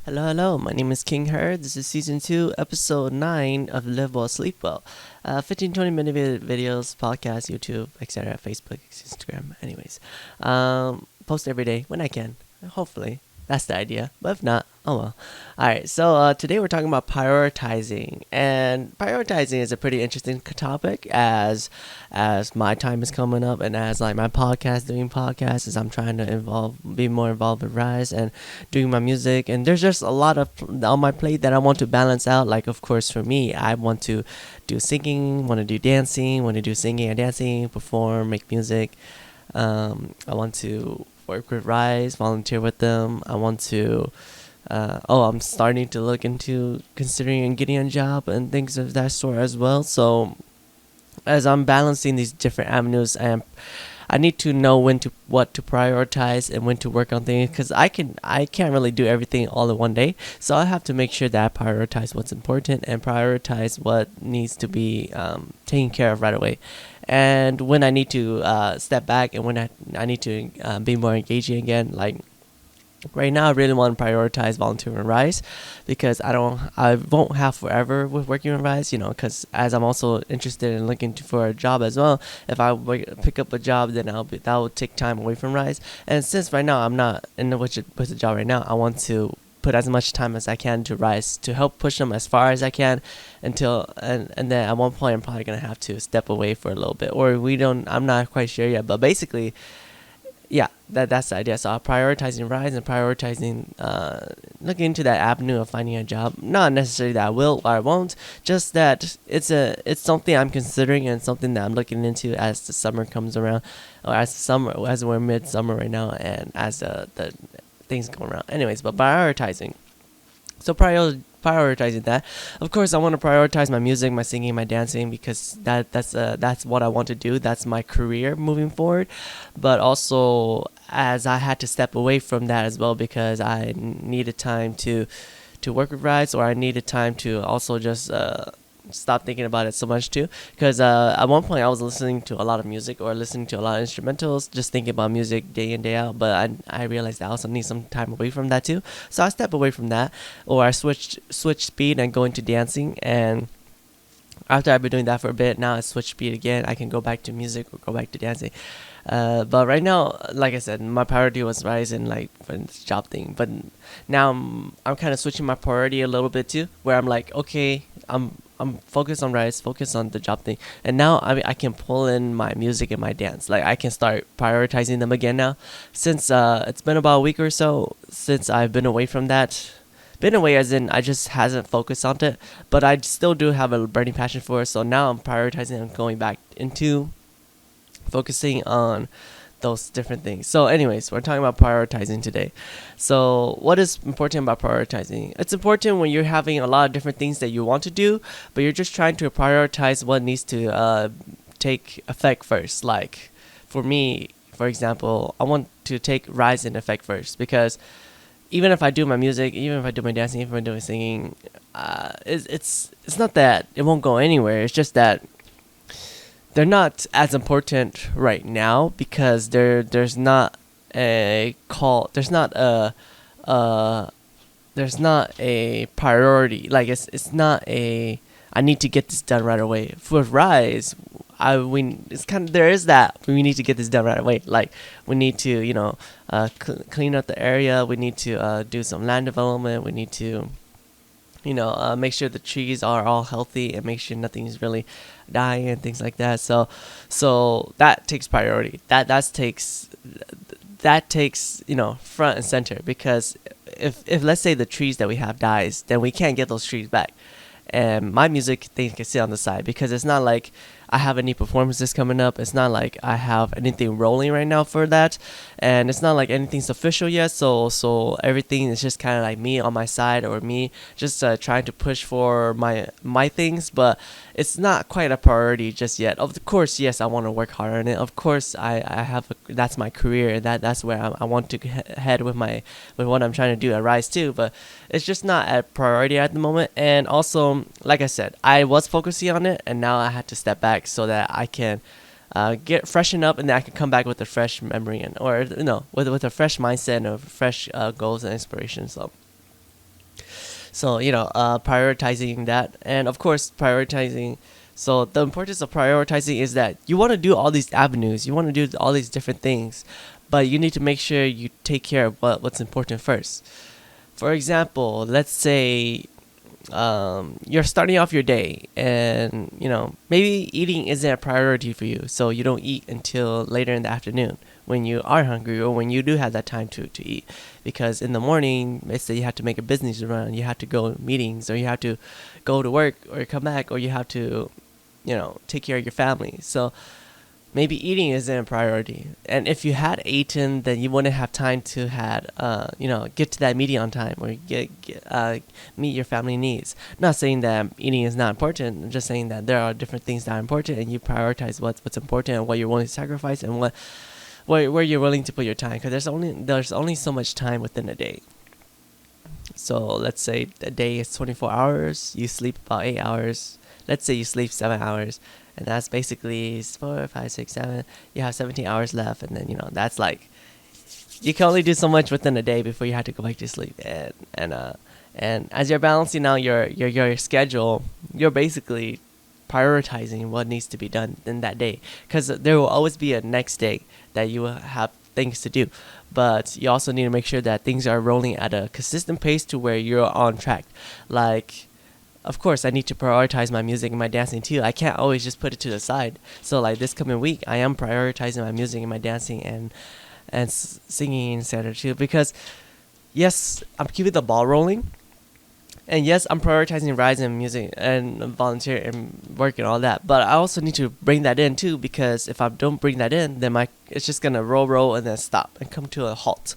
Hello, hello. My name is King Her. This is season 2, episode 9 of Live Well, Sleep Well. 15 20 minute videos, podcast, YouTube, etc., Facebook, Instagram. Anyways, post every day when I can. Hopefully. That's the idea. But if not, oh well. Alright, so today we're talking about prioritizing. And prioritizing is a pretty interesting topic as my time is coming up and as like my podcast, doing podcasts, as I'm trying to be more involved with Rise and doing my music. And there's just a lot of on my plate that I want to balance out. Like, of course, for me, I want to do singing, want to do dancing, want to do singing and dancing, perform, make music. I want to work with Rise, volunteer with them. I want to. I'm starting to look into considering and getting a job and things of that sort as well. So as I'm balancing these different avenues, I need to know what to prioritize and when to work on things because I can't really do everything all in one day. So I have to make sure that I prioritize what's important and prioritize what needs to be taken care of right away. And when I need to step back and when I need to be more engaging again, like right now I really want to prioritize volunteering with Rise because I won't have forever with working with Rise, because as I'm also interested in looking for a job as well. If I pick up a job, then that will take time away from Rise. And since right now I'm not in with a job right now, I want to put as much time as I can to Rise to help push them as far as I can and then at one point I'm probably gonna have to step away for a little bit, or I'm not quite sure yet, but basically yeah, that's the idea. So I'm prioritizing Rise and prioritizing looking into that avenue of finding a job. Not necessarily that I will or I won't, just that it's something I'm considering and something that I'm looking into as the summer comes around, or as we're midsummer right now, and as the things go around. Anyways, but prioritizing. So prioritizing that. Of course, I want to prioritize my music, my singing, my dancing because that's what I want to do. That's my career moving forward. But also, as I had to step away from that as well because I needed time to work with Rise, or I needed time to also just stop thinking about it so much too, because at one point I was listening to a lot of music or listening to a lot of instrumentals, just thinking about music day in day out, but I realized I also need some time away from that too, so I step away from that, or I switch speed and go into dancing. And after I've been doing that for a bit, now I switch speed again, I can go back to music or go back to dancing. But right now, like I said, my priority was Rise and like for this job thing. But now I'm kind of switching my priority a little bit too, where I'm like, okay, I'm focused on Rise, focused on the job thing, and now I can pull in my music and my dance. Like I can start prioritizing them again now, since it's been about a week or so since I've been away from that. Been away as in I just hasn't focused on it, but I still do have a burning passion for it. So now I'm prioritizing and going back into focusing on those different things. So anyways, we're talking about prioritizing today. So what is important about prioritizing? It's important when you're having a lot of different things that you want to do, but you're just trying to prioritize what needs to take effect first. Like for me, for example, I want to take Rise in effect first because even if I do my music, even if I do my dancing, even if I do my singing, it's not that it won't go anywhere. It's just that they're not as important right now because there's not a call, there's not a priority. Like it's not a I need to get this done right away. For Rise, it's kind of there is that we need to get this done right away. Like we need to clean up the area. We need to do some land development. We need to make sure the trees are all healthy and make sure nothing's really dying and things like that. So that takes priority. That takes front and center, because if let's say the trees that we have dies, then we can't get those trees back. And my music thing can sit on the side because it's not like I have any performances coming up. It's not like I have anything rolling right now for that, and it's not like anything's official yet. So everything is just kind of like me on my side, or me just trying to push for my things, but it's not quite a priority just yet. Of course, yes, I want to work hard on it. Of course, I have that's my career. That's where I want to head with what I'm trying to do at Rise too. But it's just not a priority at the moment. And also, like I said, I was focusing on it, and now I had to step back so that I can get freshen up, and then I can come back with a fresh memory, and or with a fresh mindset and fresh goals and inspiration. So So prioritizing that, and of course prioritizing. So the importance of prioritizing is that you want to do all these avenues, you want to do all these different things, but you need to make sure you take care of what's important first. For example, let's say you're starting off your day, and maybe eating isn't a priority for you, so you don't eat until later in the afternoon when you are hungry, or when you do have that time to eat. Because in the morning, let's say you have to make a business run, you have to go to meetings, or you have to go to work or come back, or you have to take care of your family. So maybe eating isn't a priority. And if you had eaten, then you wouldn't have time to get to that meeting on time, or meet your family needs. Not saying that eating is not important. I'm just saying that there are different things that are important, and you prioritize what's important and what you're willing to sacrifice, and where you're willing to put your time. Because there's only so much time within a day. So let's say a day is 24 hours. You sleep about 8 hours. Let's say you sleep 7 hours, and that's basically 4, 5, 6, 7. You have 17 hours left, and then that's like you can only do so much within a day before you have to go back to sleep. And as you're balancing out your schedule, you're basically prioritizing what needs to be done in that day, because there will always be a next day that you will have things to do, but you also need to make sure that things are rolling at a consistent pace to where you're on track. Like, of course, I need to prioritize my music and my dancing too. I can't always just put it to the side. So like this coming week, I am prioritizing my music and my dancing and singing, etc. too, because yes, I'm keeping the ball rolling. And yes, I'm prioritizing rise in music and volunteer and work and all that. But I also need to bring that in too, because if I don't bring that in, then it's just gonna roll and then stop and come to a halt.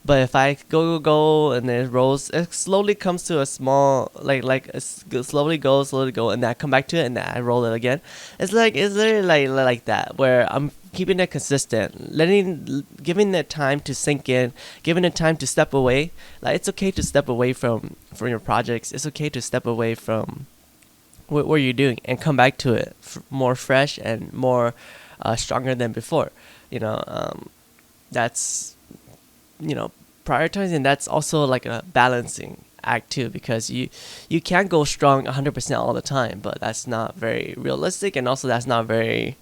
But if I go and then it slowly comes to a small slowly go, and then I come back to it and then I roll it again. It's literally like that, where I'm keeping it consistent, giving it time to sink in, giving it time to step away. Like, it's okay to step away from your projects. It's okay to step away from what you're doing and come back to it more fresh and more stronger than before. That's prioritizing. That's also like a balancing act too, because you can't go strong 100% all the time, but that's not very realistic, and also that's not very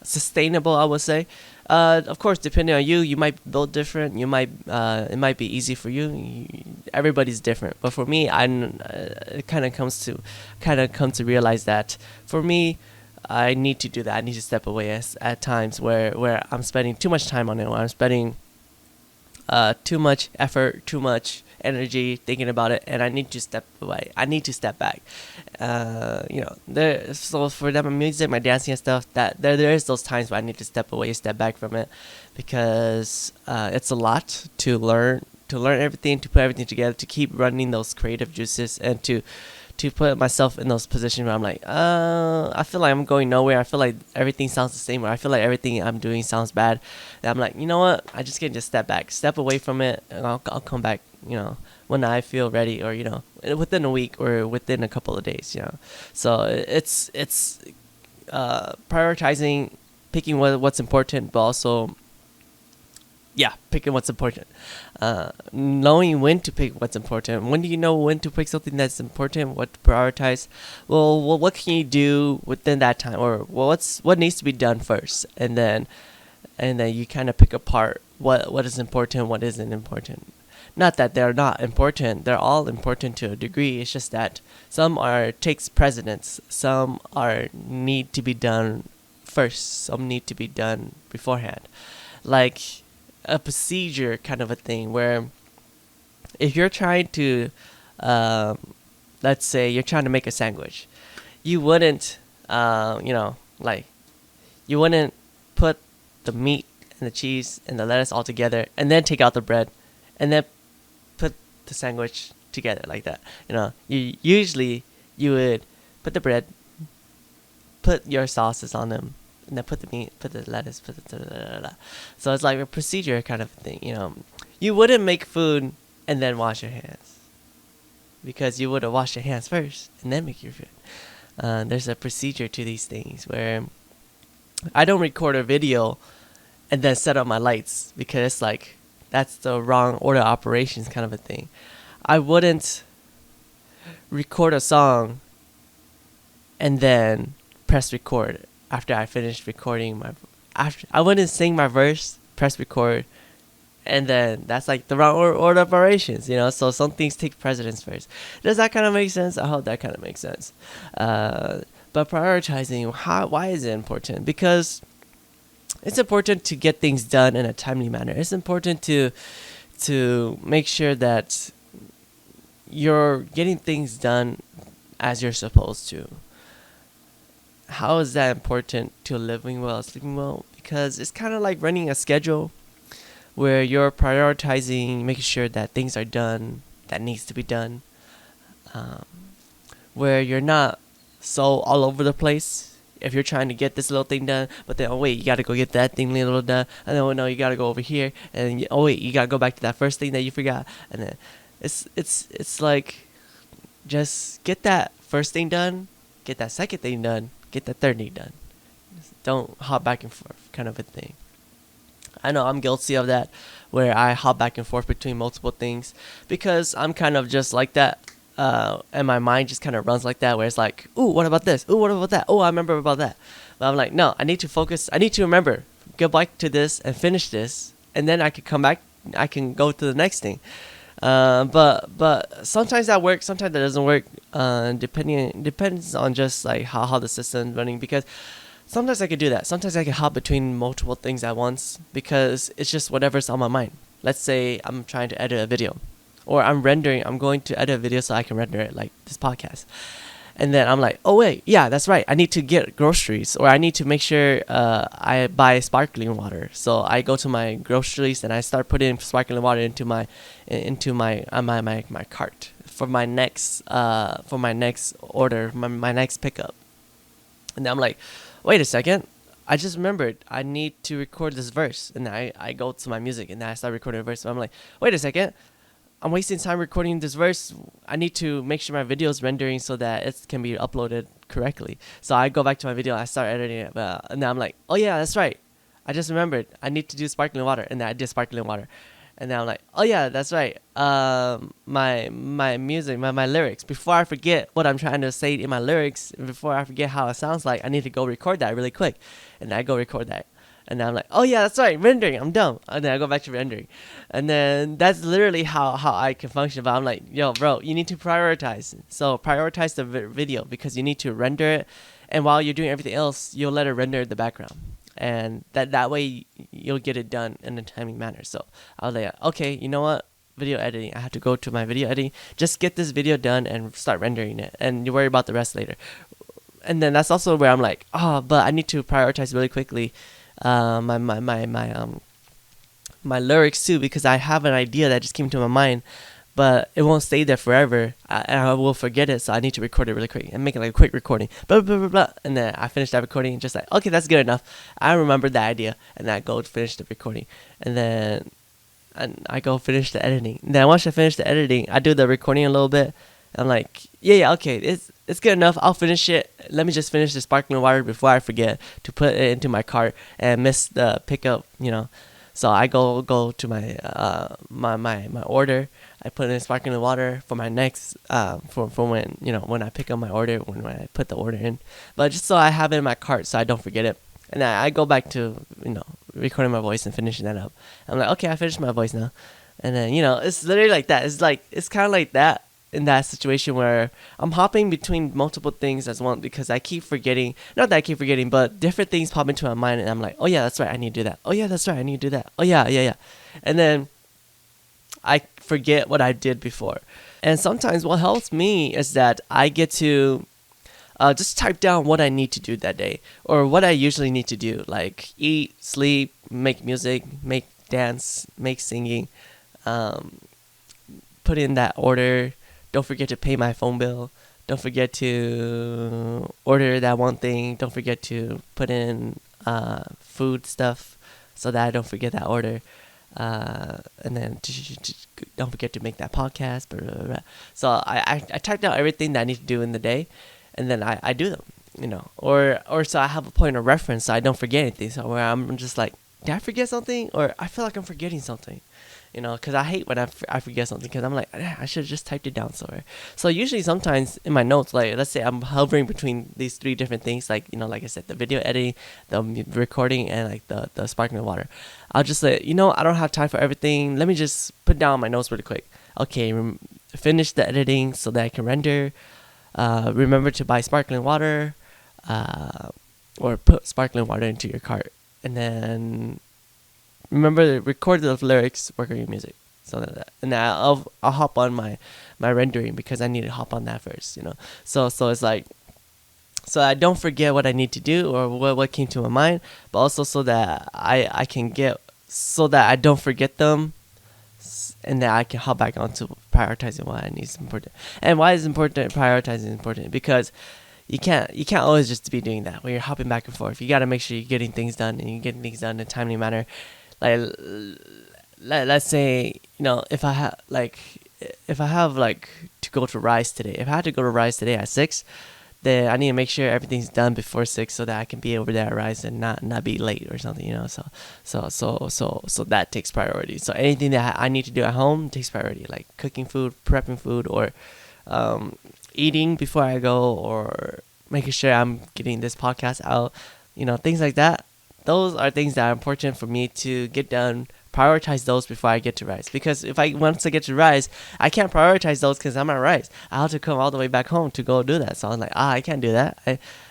sustainable, I would say. Of course, depending on you might build different. You might it might be easy for you. Everybody's different, but for me, it kind of come to realize that for me, I need to do that. I need to step away at times where I'm spending too much time on it, where I'm spending too much effort, too much energy thinking about it, and I need to step away. I need to step back. So for that, my music, my dancing and stuff, that there is those times where I need to step away, step back from it, because it's a lot to learn everything, to put everything together, to keep running those creative juices, and to put myself in those positions where I'm like, I feel like I'm going nowhere. I feel like everything sounds the same, or I feel like everything I'm doing sounds bad. And I'm like, you know what? I just can just step back, step away from it, and I'll come back, when I feel ready, or, within a week or within a couple of days, So it's prioritizing, picking what's important, but also, picking what's important. Knowing when to pick what's important. When do you know when to pick something that's important? What to prioritize? Well, what can you do within that time, or what needs to be done first, and then you kind of pick apart what is important, what isn't important. Not that they're not important; they're all important to a degree. It's just that some takes precedence, some need to be done first, some need to be done beforehand, like a procedure kind of a thing, where if you're trying to let's say you're trying to make a sandwich, you wouldn't you wouldn't put the meat and the cheese and the lettuce all together and then take out the bread and then put the sandwich together like that. You would put the bread, put your sauces on them, and then put the meat, put the lettuce, put the So it's like a procedure kind of thing. You wouldn't make food and then wash your hands, because you would have washed your hands first and then make your food. There's a procedure to these things, where I don't record a video and then set up my lights, because it's like that's the wrong order of operations kind of a thing. I wouldn't record a song and then press record after I finished recording after I wouldn't sing my verse, press record, and then that's like the wrong order of operations, so some things take precedence first. Does that kind of make sense? I hope that kind of makes sense. But prioritizing, why is it important? Because it's important to get things done in a timely manner. It's important to make sure that you're getting things done as you're supposed to. How is that important to living well, sleeping well? Because it's kind of like running a schedule where you're prioritizing, making sure that things are done that needs to be done, where you're not so all over the place. If you're trying to get this little thing done, but then, oh wait, you gotta go get that thing little done, and then, oh no, you gotta go over here, and oh wait, you gotta go back to that first thing that you forgot, and then it's like, just get that first thing done, get that second thing done, get that third thing done. Don't hop back and forth, kind of a thing. I know I'm guilty of that, where I hop back and forth between multiple things, because I'm kind of just like that, and my mind just kind of runs like that, where it's like, ooh, what about this? Ooh, what about that? Oh, I remember about that. But I'm like, no, I need to focus. I need to remember, go back to this and finish this, and then I can come back. I can go to the next thing. But sometimes that works, sometimes that doesn't work. Depends on just like how the system's running, because sometimes I could do that. Sometimes I can hop between multiple things at once because it's just whatever's on my mind. Let's say I'm trying to edit a video, or I'm going to edit a video so I can render it, like this podcast. And then I'm like, oh wait, yeah, that's right. I need to get groceries, or I need to make sure I buy sparkling water. So I go to my groceries and I start putting sparkling water into my cart for my next order, my next pickup. And then I'm like, wait a second, I just remembered I need to record this verse. And then I go to my music and then I start recording a verse. So I'm like, wait a second, I'm wasting time recording this verse. I need to make sure my video is rendering so that it can be uploaded correctly. So I go back to my video, I start editing it, and then I'm like, oh yeah, that's right, I just remembered I need to do sparkling water. And then I did sparkling water. And then I'm like, oh yeah, that's right. My music, my lyrics. Before I forget what I'm trying to say in my lyrics, before I forget how it sounds like, I need to go record that really quick. And then I go record that. And then I'm like, oh yeah, that's right, rendering. I'm dumb. And then I go back to rendering. And then that's literally how I can function. But I'm like, yo, bro, you need to prioritize. So prioritize the video, because you need to render it. And while you're doing everything else, you'll let it render the background. And that way you'll get it done in a timely manner. So I was like, okay, you know what? Video editing. I have to go to my video editing. Just get this video done and start rendering it. And you worry about the rest later. And then that's also where I'm like, oh, but I need to prioritize really quickly my lyrics too, because I have an idea that just came to my mind, but it won't stay there forever, and I will forget it. So I need to record it really quick and make it like a quick recording, blah blah blah blah. And then I finish that recording and just like, okay, that's good enough. I remember the idea, and then I go finish the recording, and then I go finish the editing. And then once I finish the editing, I do the recording a little bit. I'm like, yeah, okay, it's good enough. I'll finish it. Let me just finish the sparkling water before I forget to put it into my cart and miss the pickup, So I go to my my order. I put in sparkling water for my next for when when I pick up my order, when I put the order in. But just so I have it in my cart so I don't forget it. And I go back to recording my voice and finishing that up. I'm like, okay, I finished my voice now. And then it's literally like that. It's kind of like that. In that situation where I'm hopping between multiple things as one, because I keep forgetting, not that I keep forgetting, but different things pop into my mind, and I'm like, oh yeah, that's right, I need to do that. Oh yeah, that's right, I need to do that. Oh yeah. And then I forget what I did before. And sometimes what helps me is that I get to just type down what I need to do that day, or what I usually need to do, like eat, sleep, make music, make dance, make singing, put in that order. Don't forget to pay my phone bill. Don't forget to order that one thing. Don't forget to put in food stuff so that I don't forget that order. And then don't forget to make that podcast. Blah, blah, blah. So I typed out everything that I need to do in the day, and then I do them. Or so I have a point of reference so I don't forget anything. So where I'm just like, did I forget something? Or I feel like I'm forgetting something. because I hate when I forget something because I'm like, I should have just typed it down somewhere. So usually sometimes in my notes, like let's say I'm hovering between these three different things, like like I said, the video editing, the recording, and like the sparkling water. I'll just say, I don't have time for everything. Let me just put down my notes really quick. Okay, finish the editing so that I can render. Remember to buy sparkling water, or put sparkling water into your cart, and then remember to record the lyrics, work on your music, something like that. And then I'll hop on my rendering because I need to hop on that first. So it's like, so I don't forget what I need to do or what came to my mind, but also so that I can get, so that I don't forget them, and that I can hop back onto prioritizing what I need is important. And why is important? Prioritizing is important because you can't always just be doing that when you're hopping back and forth. You got to make sure you're getting things done, and you're getting things done in a timely manner. Like let's say, if I have like to go to Rise today, if I had to go to Rise today at 6, then I need to make sure everything's done before 6 so that I can be over there at Rise and not be late or something. So that takes priority. So anything that I need to do at home takes priority, like cooking food, prepping food, or eating before I go, or making sure I'm getting this podcast out, things like that. Those are things that are important for me to get done. Prioritize those before I get to Rise, because if I once I get to Rise, I can't prioritize those because I'm at Rise. I have to come all the way back home to go do that. So I'm like, I can't do that.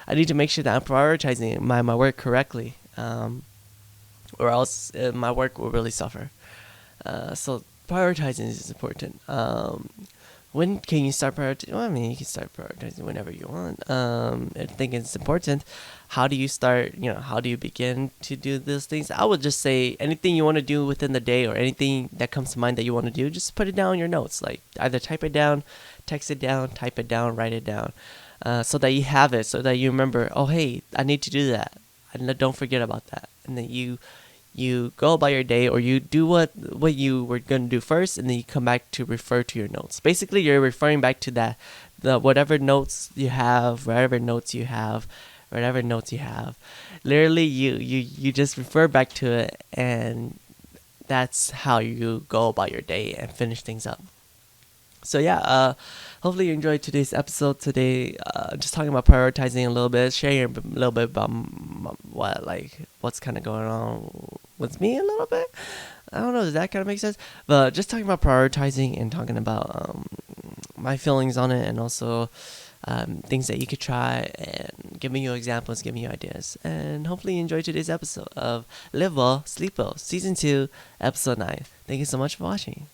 I need to make sure that I'm prioritizing my work correctly, or else my work will really suffer. So prioritizing is important. When can you start prioritizing? Well, I mean, you can start prioritizing whenever you want. I think it's important. How do you start? How do you begin to do those things? I would just say anything you want to do within the day, or anything that comes to mind that you want to do, just put it down in your notes. Like either type it down, text it down, type it down, write it down, so that you have it, so that you remember. Oh, hey, I need to do that, and don't forget about that. And then you go about your day, or you do what you were going to do first, and then you come back to refer to your notes. Basically, you're referring back to that, whatever notes you have. Literally, you just refer back to it, and that's how you go about your day and finish things up. So yeah, hopefully you enjoyed today's episode. Today, just talking about prioritizing a little bit, sharing a little bit about what's kind of going on with me a little bit. I don't know, does that kind of make sense? But just talking about prioritizing and talking about my feelings on it, and also things that you could try, and giving you examples, giving you ideas. And hopefully you enjoyed today's episode of Live Well, Sleep Well, Season 2, Episode 9. Thank you so much for watching.